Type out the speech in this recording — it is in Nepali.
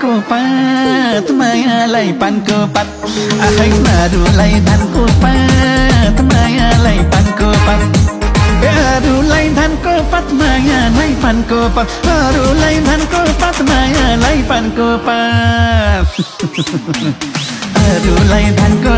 धानको पात मायालाई पानको पात आखैनाहरूलाई धानको पात मायालाई पानको पात अरूलाई धानको पात मायालाई पानको पात अरूलाई धानको पात मायालाई पानको पात अरूलाई धानको